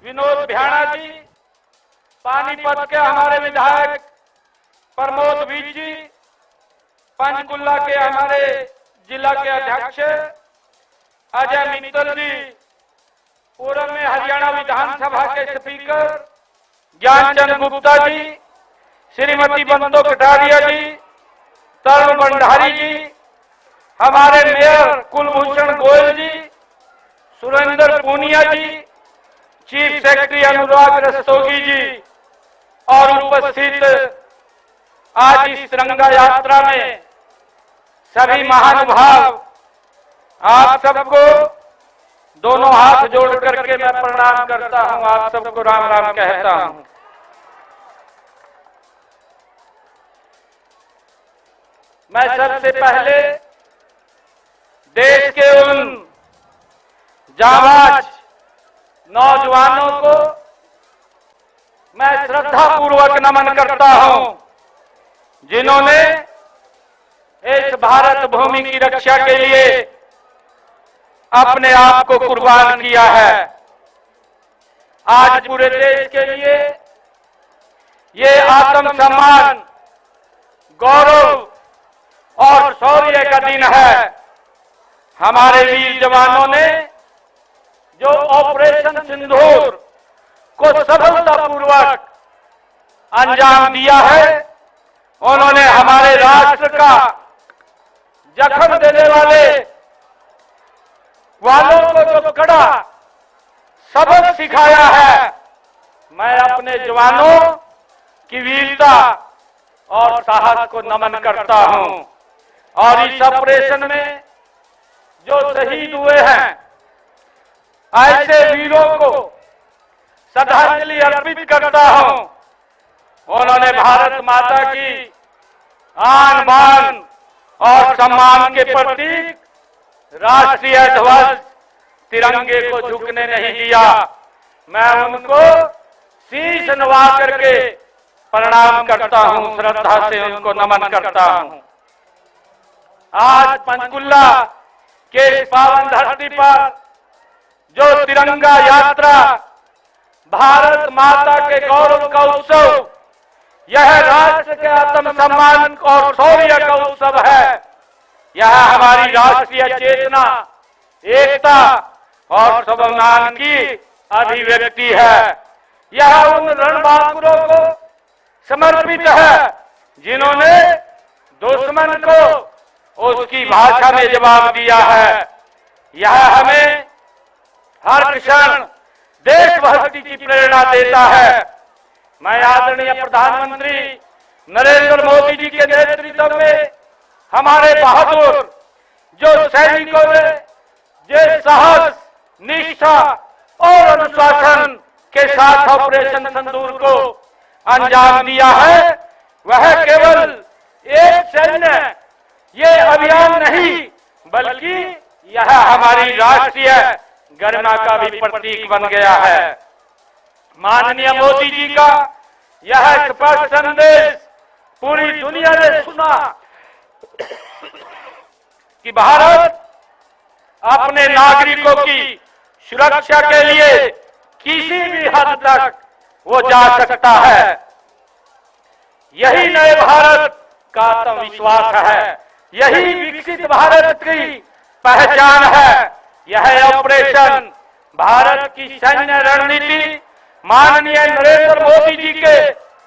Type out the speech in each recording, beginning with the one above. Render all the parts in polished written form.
विनोद भ्याणा जी, पानीपत के हमारे विधायक प्रमोद बीज जी, पंचकुला के हमारे जिला के अध्यक्ष अजय मित्तल जी, पूर्व में हरियाणा विधानसभा के स्पीकर ज्ञानचंद गुप्ता जी, श्रीमती बंदो कटारिया जी, तरुण भंडारी जी, हमारे मेयर कुलभूषण गोयल जी, सुरेंद्र पूनिया जी, चीफ सेक्रेटरी अनुराग रस्तोगी जी और उपस्थित आज इस तिरंगा यात्रा में सभी महानुभाव, आप सबको दोनों हाथ जोड़ करके मैं प्रणाम करता हूं, आप सबको राम राम कहता हूं। मैं सबसे पहले देश के उन जाबाज नौजवानों को मैं श्रद्धापूर्वक नमन करता हूं, जिन्होंने इस भारत भूमि की रक्षा के लिए अपने आप को कुर्बान किया है। आज पूरे देश के लिए ये आत्मसम्मान, गौरव और शौर्य का दिन है। हमारे वीर जवानों ने जो ऑपरेशन सिंदूर को सफलतापूर्वक अंजाम दिया है, उन्होंने हमारे राष्ट्र का जख्म देने वालों को जो कड़ा सबक सिखाया है। मैं अपने जवानों की वीरता और साहस को नमन करता हूं और इस ऑपरेशन में जो शहीद हुए हैं, ऐसे वीरों को श्रद्धांजलि अर्पित करता हूं। उन्होंने भारत माता की आन बान और सम्मान के प्रतीक राष्ट्रीय ध्वज तिरंगे को झुकने नहीं दिया। मैं उनको शीश नवा करके प्रणाम करता हूं, श्रद्धा से उनको नमन करता हूं। आज पंचकुला के इस पावन धरती पर जो तिरंगा यात्रा, भारत माता के गौरव का उत्सव, यह राष्ट्र के आत्मसम्मान और शौर्य का उत्सव है। यह हमारी राष्ट्रीय चेतना, एकता और स्वाभिमान की अभिव्यक्ति है। यह उन रणबहादुरों को समर्पित है जिन्होंने दुश्मन को उसकी भाषा में जवाब दिया है। यह हमें हर क्षण देशभक्ति की प्रेरणा देता है। मैं आदरणीय प्रधानमंत्री नरेंद्र मोदी जी के नेतृत्व में हमारे बहादुर जो सैनिकों ने जो साहस, निष्ठा और अनुशासन के साथ ऑपरेशन सिंदूर को अंजाम दिया है, वह केवल एक सैन्य ये अभियान नहीं, बल्कि यह हमारी राष्ट्रीय गरिमा का भी प्रतीक बन गया है। माननीय मोदी जी का यह स्पष्ट संदेश पूरी दुनिया ने सुना कि भारत अपने नागरिकों की सुरक्षा के लिए किसी भी हद तक वो जा सकता है। यही नए भारत का आत्मविश्वास है, यही विकसित भारत की पहचान है। यह ऑपरेशन भारत की सैन्य रणनीति माननीय नरेंद्र मोदी जी के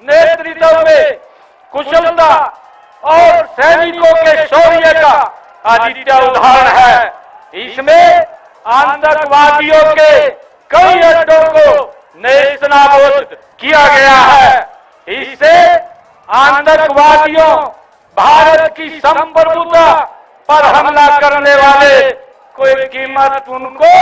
नेतृत्व में कुशलता और सैनिकों के शौर्य का अद्वितीय उदाहरण है। इसमें आतंकवादियों के कई अड्डों को नेस्तनाबूद किया गया है। इससे आतंकवादियों, भारत की संप्रभुता पर हमला करने वाले कोई कीमत उनको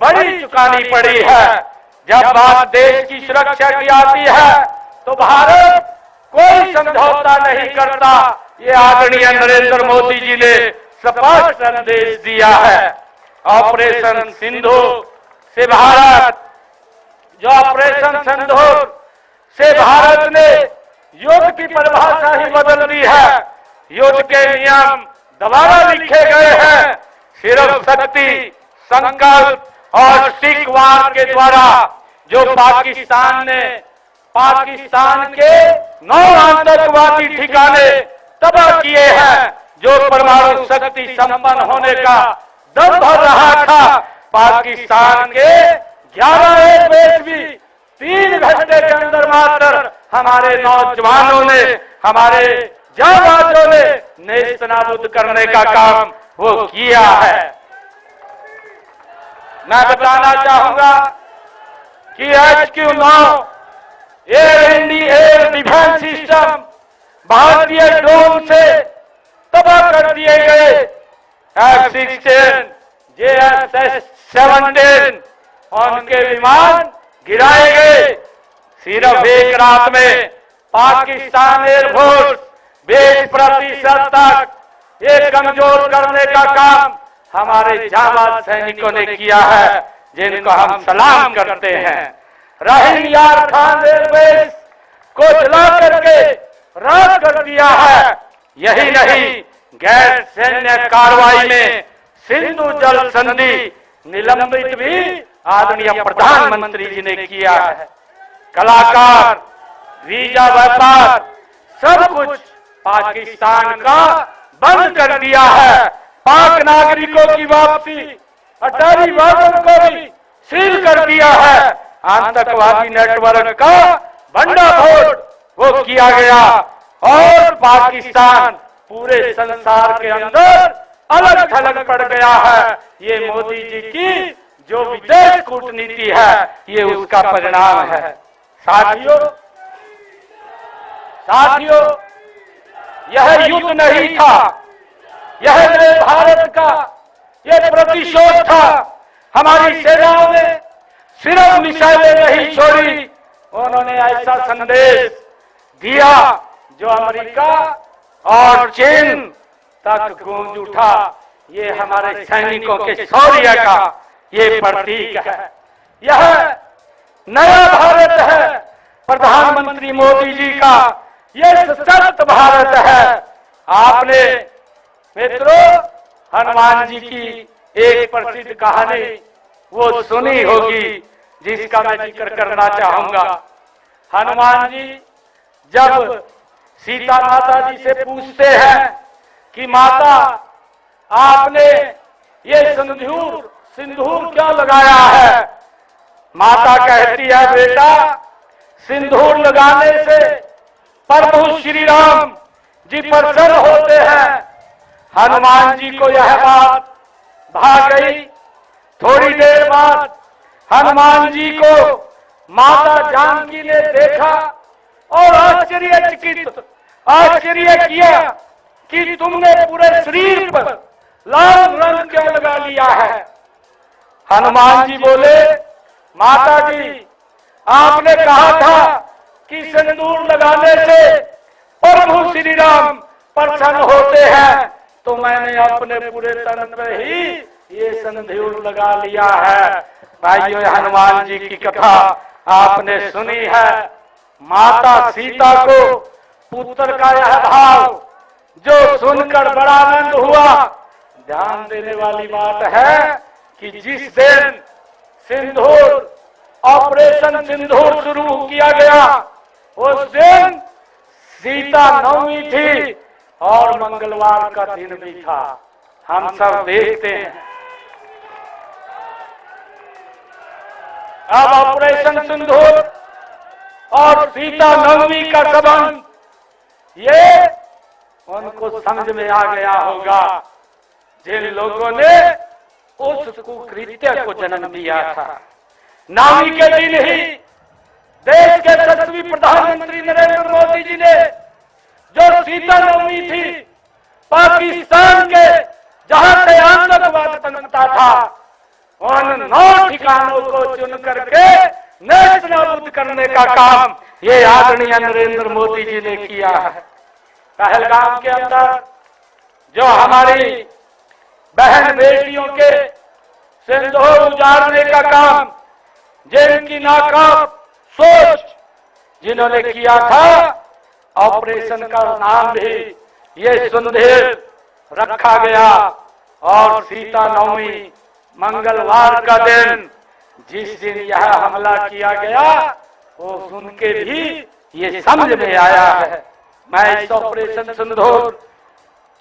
बड़ी चुकानी पड़ी है। जब बात देश की सुरक्षा की आती है तो भारत कोई समझौता नहीं करता। ये आदरणीय नरेंद्र मोदी जी ने स्पष्ट संदेश दिया है। ऑपरेशन सिंदूर से भारत, जो ऑपरेशन सिंदूर से भारत ने युद्ध की परिभाषा ही बदल दी है। युद्ध के नियम दोबारा लिखे गए हैं। सिर्फ शक्ति, संकल्प और सीखवार के द्वारा जो पाकिस्तान ने पाकिस्तान के 9 आतंकवादी ठिकाने तबाह किए हैं, जो परमाणु शक्ति संपन्न होने का दम भर रहा था, पाकिस्तान के 11 एयरबेस भी 3 घंटे के अंदर मात्र हमारे नौजवानों ने, हमारे जाबाजों ने नेस्त नाबूद करने का काम वो किया है। मैं बताना चाहूंगा कि HQ-9 एयर डिफेंस सिस्टम भारतीय ड्रोन से तबाह कर दिए गए। F-16, JSS-17 उनके विमान गिराए गए। सिर्फ एक रात में पाकिस्तान एयरफोर्स 20% तक ये कमजोर करने का काम हमारे जाबाज सैनिकों ने किया है, जिनको हम सलाम करते हैं। रहीम यार खान एयरबेस को जला करके राख कर दिया है। यही नहीं, गैर सैन्य कार्रवाई में सिंधु जल संधि निलंबित भी आदरणीय प्रधानमंत्री जी ने किया है। कलाकार, वीजा व्यापार, सब कुछ पाकिस्तान का बंद कर दिया है। पाक नागरिकों की वापसी, अटारी वादों को भी सील कर दिया है। आतंकवादी नेटवर्क का भंडाफोड़ वो किया गया और पाकिस्तान पूरे संसार के अंदर अलग थलग पड़ गया है। ये मोदी जी की जो विदेश कूटनीति है, ये उसका परिणाम है। साथियों, यह युद्ध नहीं था, यह मेरे भारत का यह प्रतिशोध था। हमारी सेनाओं ने सिर्फ मिसाइलें नहीं छोड़ी, उन्होंने ऐसा संदेश दिया जो अमेरिका और चीन तक गूंज उठा। ये हमारे सैनिकों के शौर्य का ये प्रतीक है। यह नया भारत है प्रधानमंत्री मोदी जी का, ये सशक्त भारत है। आपने मित्रों हनुमान जी की एक प्रसिद्ध कहानी वो सुनी होगी, जिसका मैं जिक्र करना चाहूंगा। हनुमान जी जब सीता माता जी से पूछते हैं कि माता आपने ये सिंदूर क्यों लगाया है, माता कहती है बेटा सिंदूर लगाने से प्रभु श्री राम जी प्रसन्न होते हैं। हनुमान जी को यह बात भा गई। थोड़ी देर बाद हनुमान जी को माता जानकी ने देखा और आश्चर्य किया कि तुमने पूरे शरीर पर लाल रंग क्यों लगा लिया है। हनुमान जी बोले माता जी आपने कहा था कि सिंदूर लगाने से प्रभु श्री राम प्रसन्न होते हैं, तो मैंने अपने पूरे तन पे ही ये सिंदूर लगा लिया है। भाइयों, हनुमान जी की कथा आपने सुनी है। माता सीता को पुत्र का यह भाव जो सुनकर बड़ा आनंद हुआ। ध्यान देने वाली बात है कि जिस दिन ऑपरेशन सिंदूर शुरू किया गया, उस दिन सीता नवमी थी और मंगलवार का दिन भी था। हम सब देखते हैं। अब ऑपरेशन सिंदूर और सीता नवमी का संबंध ये उनको समझ में आ गया होगा, जिन लोगों ने उस कुकृत्य को जन्म दिया था। नवमी के दिन ही देश के यशस्वी प्रधानमंत्री नरेंद्र मोदी जी ने जो सीता नवमी थी, पाकिस्तान के जहां से आतंकवाद पनपता था, उन 9 ठिकानों को चुन करके नेस्त नाबूद करने का काम ये आदरणीय नरेंद्र मोदी जी ने किया है। पहलगाम के अंदर जो हमारी बहन बेटियों के सिंदूर उजाड़ने का काम, जिनकी नाकाब सोच जिन्होंने किया था, ऑपरेशन का नाम भी ये सिंदूर रखा गया। और सीता नवमी मंगलवार का दिन जिस दिन यह हमला किया गया वो सुन के भी ये समझ में आया है। मैं इस ऑपरेशन सिंदूर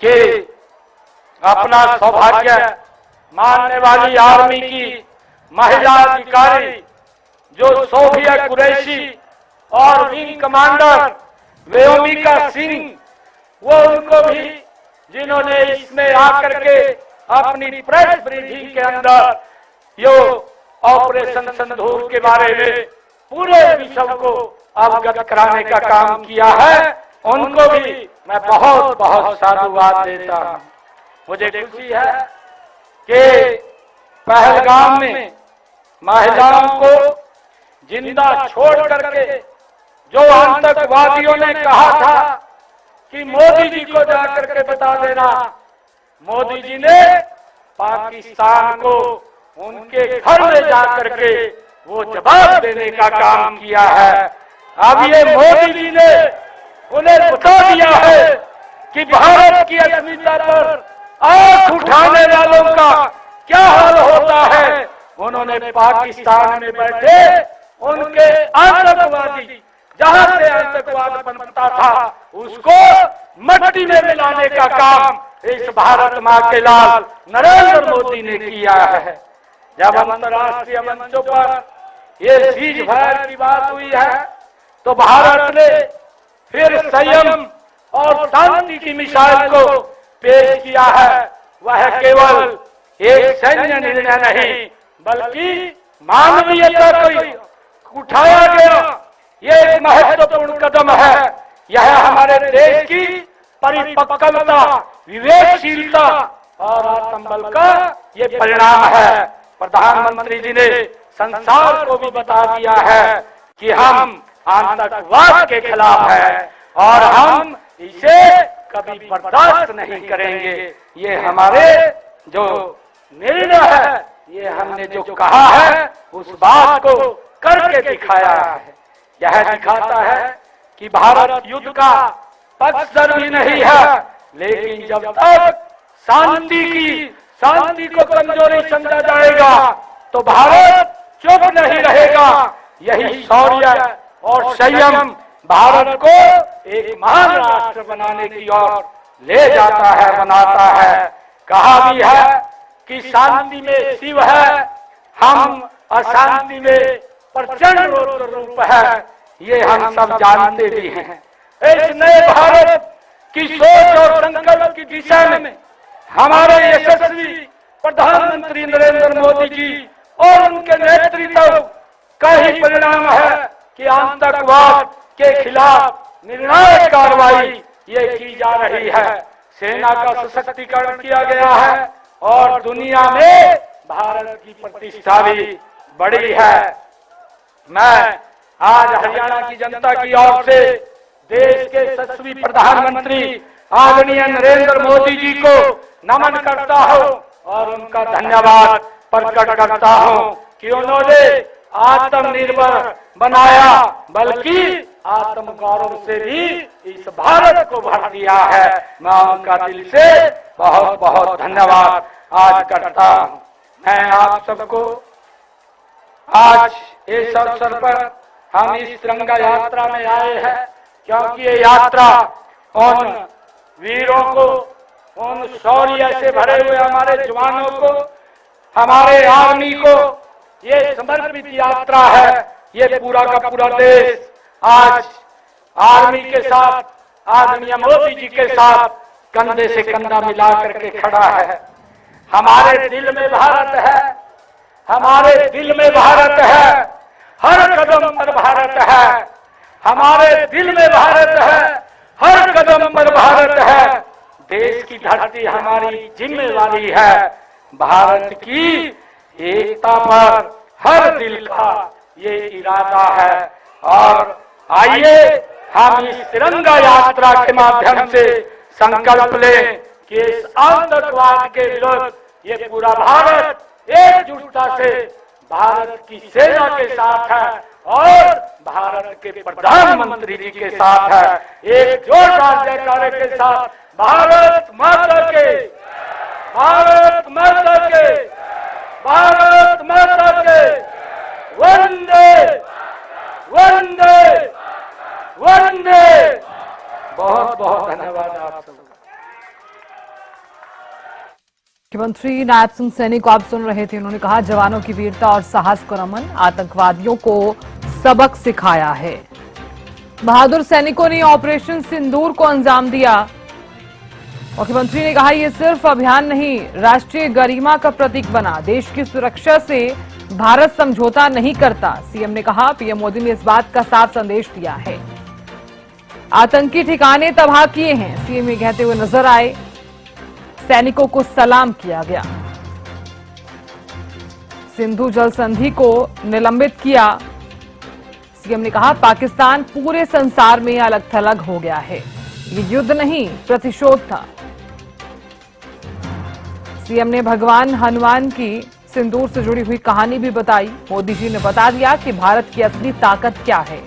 के अपना सौभाग्य मानने वाली आर्मी की महिला अधिकारी जो सोफिया कुरैशी और विंग कमांडर व्योमिका सिंह, वो उनको भी जिन्होंने इसमें आकर के अपनी प्रेस ब्रीफिंग के अंदर यो ऑपरेशन सिंदूर के बारे में पूरे विश्व को अवगत कराने का काम किया है, उनको भी मैं बहुत बहुत साधुवाद देता हूं। मुझे खुशी है कि पहलगाम में महिलाओं को जिंदा छोड़ करके जो आतंकवादियों ने कहा था कि मोदी जी को जाकर के बता देना, मोदी जी ने पाकिस्तान को उनके घर में जाकर के वो जवाब देने का काम किया है। अब ये मोदी जी ने उन्हें बता दिया है कि भारत की अस्मिता पर आंख उठाने वालों का क्या हाल होता है। उन्होंने पाकिस्तान में बैठे उनके आतंकवादी, जहां से आतंकवाद पनपता था, उसको मट्टी में मिलाने का काम इस भारत माँ के लाल नरेंद्र मोदी ने किया है। जब अंतर्राष्ट्रीय मंचों पर ये सीज फायर की बात हुई है तो भारत ने फिर संयम और शांति की मिसाल को पेश किया है। वह केवल एक सैन्य निर्णय नहीं बल्कि मानवीयता को उठाया गया ये एक महत्वपूर्ण कदम है। यह हमारे देश की परिपक्वता, विवेकशीलता और आत्मबल का ये परिणाम है। प्रधानमंत्री जी ने संसार को भी बता दिया है कि हम आतंकवाद के खिलाफ है और हम इसे कभी बर्दाश्त नहीं करेंगे। ये हमारे जो निर्णय है, ये हमने जो कहा है उस बात को करके दिखाया है। यह दिखाता है कि भारत युद्ध का पक्षधर भी नहीं है, लेकिन जब तक शांति को कमजोरी समझा जाएगा तो भारत चुप नहीं रहेगा। यही शौर्य और संयम भारत को एक महान राष्ट्र बनाने की ओर ले जाता है, बनाता है। कहा भी है कि शांति में शिव है, हम अशांति में प्रचंड रौद्र रूप है। ये हम सब जानते भी हैं। इस नए भारत की सोच और संकल्प की दिशा में हमारे यशस्वी प्रधानमंत्री नरेंद्र मोदी जी और उनके नेतृत्व का ही परिणाम है कि आतंकवाद के खिलाफ निर्णायक कार्रवाई ये की जा रही है। सेना का सशक्तिकरण किया गया है और दुनिया में भारत की प्रतिष्ठा भी बढ़ी है। मैं आज हरियाणा की जनता की ओर से देश के यशस्वी प्रधानमंत्री आदरणीय नरेंद्र मोदी जी को नमन करता हूं और उनका धन्यवाद प्रकट करता हूं कि उन्होंने आत्मनिर्भर बनाया, बल्कि आत्म गौरव से भी इस भारत को भर दिया है। मैं उनका दिल से बहुत बहुत धन्यवाद आज करता हूं। मैं आप सबको आज इस अवसर पर हम इस तिरंगा यात्रा में आए हैं क्योंकि ये यात्रा उन वीरों को, उन शौर्य से भरे हुए हमारे जवानों को, हमारे आर्मी को ये समर्पित यात्रा है। ये पूरा का पूरा देश आज आर्मी के साथ, आदरणीय मोदी जी के साथ कंधे से कंधा मिला करके खड़ा है। हमारे दिल में भारत है, हमारे दिल में भारत है, हर कदम पर भारत है, हमारे दिल में भारत है, हर कदम पर भारत है। देश की धरती हमारी जिम्मेवारी है। भारत की एकता पर हर दिल का ये इरादा है और आइए हम इस तिरंगा यात्रा के माध्यम से संकल्प लें कि इस आतंकवाद के विरुद्ध ये पूरा भारत एकजुटता से भारत की सेना के साथ है और भारत के प्रधानमंत्री जी के साथ है। एक जोरदार जयकारे के साथ भारत माता के, भारत माता के, भारत माता के। मुख्यमंत्री नायब सिंह सैनी को आप सुन रहे थे। उन्होंने कहा जवानों की वीरता और साहस को नमन, आतंकवादियों को सबक सिखाया है। बहादुर सैनिकों ने ऑपरेशन सिंदूर को अंजाम दिया। मुख्यमंत्री ने कहा यह सिर्फ अभियान नहीं, राष्ट्रीय गरिमा का प्रतीक बना। देश की सुरक्षा से भारत समझौता नहीं करता। सीएम ने कहा पीएम मोदी ने इस बात का साफ संदेश दिया है। आतंकी ठिकाने तबाह किए हैं, सीएम ये कहते हुए नजर आए। सैनिकों को सलाम किया गया। सिंधु जल संधि को निलंबित किया। सीएम ने कहा पाकिस्तान पूरे संसार में अलग थलग हो गया है। ये युद्ध नहीं, प्रतिशोध था। सीएम ने भगवान हनुमान की सिंदूर से जुड़ी हुई कहानी भी बताई। मोदी जी ने बता दिया कि भारत की असली ताकत क्या है।